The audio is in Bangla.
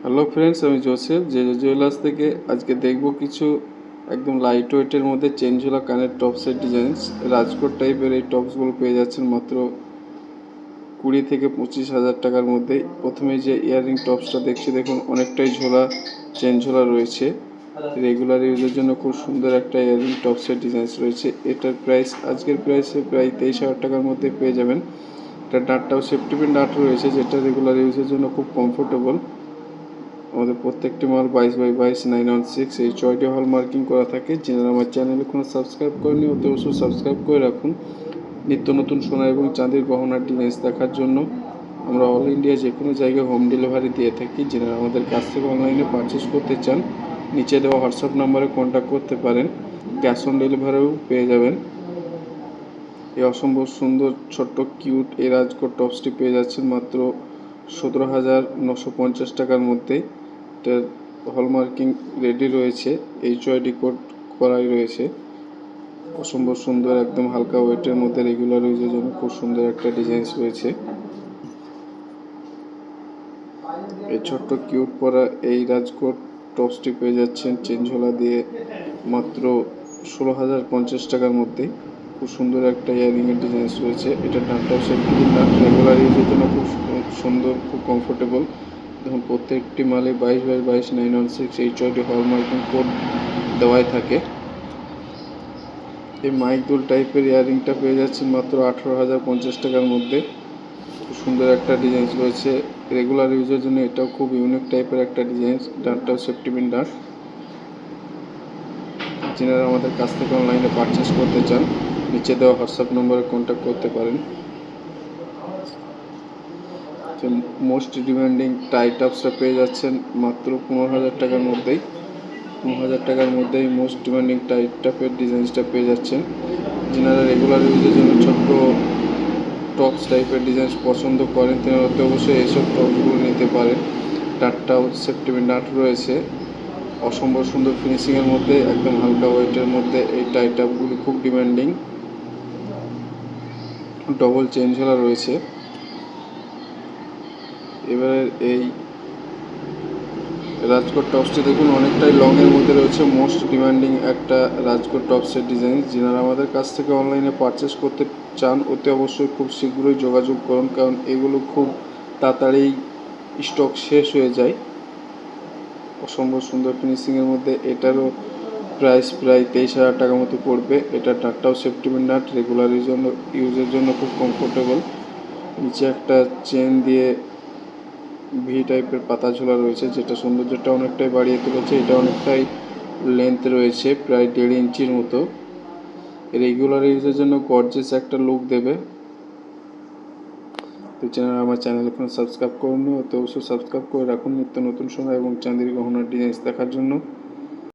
হ্যালো ফ্রেন্ডস, আমি জোসেফ জুয়েলার্স থেকে আজকে দেখব কিছু একদম লাইট ওয়েটের মধ্যে চেনঝোলা কানের টপসের ডিজাইনস। রাজকোট টাইপের এই টপসগুলো পেয়ে যাচ্ছেন মাত্র 20 থেকে 25 হাজার টাকার মধ্যে। প্রথমে যে ইয়াররিং টপসটা দেখছি দেখুন, অনেকটাই ঝোলা চেন ঝোলা রয়েছে। রেগুলার ইউজের জন্য খুব সুন্দর একটা ইয়াররিং টপসের ডিজাইনস রয়েছে। এটার প্রাইস আজকের প্রাইসে প্রায় 23,000 টাকার মধ্যে পেয়ে যাবেন। এটা ডাটটাও সেফটি পিন ডাট রয়েছে, যেটা রেগুলার ইউজের জন্য খুব কমফোর্টেবল। আমাদের প্রত্যেকটি মাল 22/22 916 এই চয়টি হল মার্কিং করা থাকে। যারা আমার চ্যানেলে কোনো সাবস্ক্রাইব করেনি অতি অবশ্যই সাবস্ক্রাইব করে রাখুন নিত্য নতুন সোনা এবং চাঁদির গহনার ডিজাইনস দেখার জন্য। আমরা অল ইন্ডিয়া যে কোনো জায়গায় হোম ডেলিভারি দিয়ে থাকি। যারা আমাদের কাছ থেকে অনলাইনে পারচেস করতে চান নিচে দেওয়া হোয়াটসঅ্যাপ নাম্বারে কন্ট্যাক্ট করতে পারেন। ক্যাশ অন ডেলিভারিও পেয়ে যাবেন। এই অসম্ভব সুন্দর ছোট্ট কিউট এই রাজকোট টপসটি পেয়ে যাচ্ছেন মাত্র 17,950 টাকার মধ্যে। এটার হলমার্কিং রেডি রয়েছে, এইচওআইডি কোড করাই রয়েছে। অসম্ভব সুন্দর একদম হালকা ওয়েটের মধ্যে রেগুলার ইউজের জন্য খুব সুন্দর একটা ডিজাইনস রয়েছে। এই ছোট্ট কিউট পরা এই রাজকোট টপসটি পেয়ে যাচ্ছেন চেনঝোলা দিয়ে মাত্র 16,050 টাকার মধ্যে। খুব সুন্দর একটা ইয়ারিংয়ের ডিজাইনস রয়েছে। এটা ডানটাও সেফটি ডান, রেগুলার ইউজের জন্য খুব সুন্দর, খুব কমফোর্টেবল। দেখুন প্রত্যেকটি মালে 22/22 916 এইচওআইডি হলমার্কিং কোড দেওয়াই থাকে। এই মাইক-দুল টাইপের ইয়ারিংটা পেয়ে যাচ্ছেন মাত্র 18,050 টাকার মধ্যে। খুব সুন্দর একটা ডিজাইনস রয়েছে। রেগুলার ইউজের জন্য এটাও খুব ইউনিক টাইপের একটা ডিজাইনস। ডানটাও সেফটি পিন ডান। যারা আমাদের কাছ থেকে অনলাইনে পারচেস করতে চান নিচে দেওয়া হোয়াটসঅ্যাপ নম্বরে কন্ট্যাক্ট করতে পারেন। মোস্ট ডিমান্ডিং টাই টপসটা পেয়ে যাচ্ছেন মাত্র 15,000 টাকার মধ্যেই। 15,000 টাকার মধ্যেই মোস্ট ডিমান্ডিং টাই টপের ডিজাইনসটা পেয়ে যাচ্ছেন। যারা রেগুলার ইউজের জন্য ছোট্ট টপস টাইপের ডিজাইনস পছন্দ করেন তারা অবশ্যই এইসব টপসগুলো নিতে পারেন। ডাটটাও সেফটি পিন ডাট রয়েছে। অসম্ভব সুন্দর ফিনিশিংয়ের মধ্যে একদম হালকা ওয়েটের মধ্যে এই টাই টপগুলি খুব ডিমান্ডিং। ডবল চেন ঝোলা রয়েছে। এবারে এই রাজকোট টপসটি দেখুন অনেকটাই লংয়ের মধ্যে রয়েছে। মোস্ট ডিমান্ডিং একটা রাজকোট টপসের ডিজাইন। যারা আমাদের কাছ থেকে অনলাইনে পারচেস করতে চান অতি অবশ্যই খুব শীঘ্রই যোগাযোগ করুন, কারণ এগুলো খুব তাড়াতাড়ি স্টক শেষ হয়ে যায়। অসম্ভব সুন্দর ফিনিশিংয়ের মধ্যে এটারও প্রাইস প্রায় 23,000 টাকার মতো পড়বে। এটা ডাটটাও সেফটি পিন ডাট, রেগুলার ইউজের জন্য খুব কমফোর্টেবল। নিচে একটা চেন দিয়ে ভি টাইপের পাতা ঝোলা রয়েছে, যেটা সৌন্দর্যটা অনেকটাই বাড়িয়ে তুলেছে। এটা অনেকটাই লেন্থ রয়েছে, প্রায় 1.5 ইঞ্চির মতো। রেগুলার ইউজের জন্য গর্জিয়াস একটা লুক দেবে। তো আমার চ্যানেল এখন সাবস্ক্রাইব করুন, তো অবশ্যই সাবস্ক্রাইব করে রাখুন নিত্য নতুন সোনা এবং চাঁদির গহনার ডিজাইনস দেখার জন্য।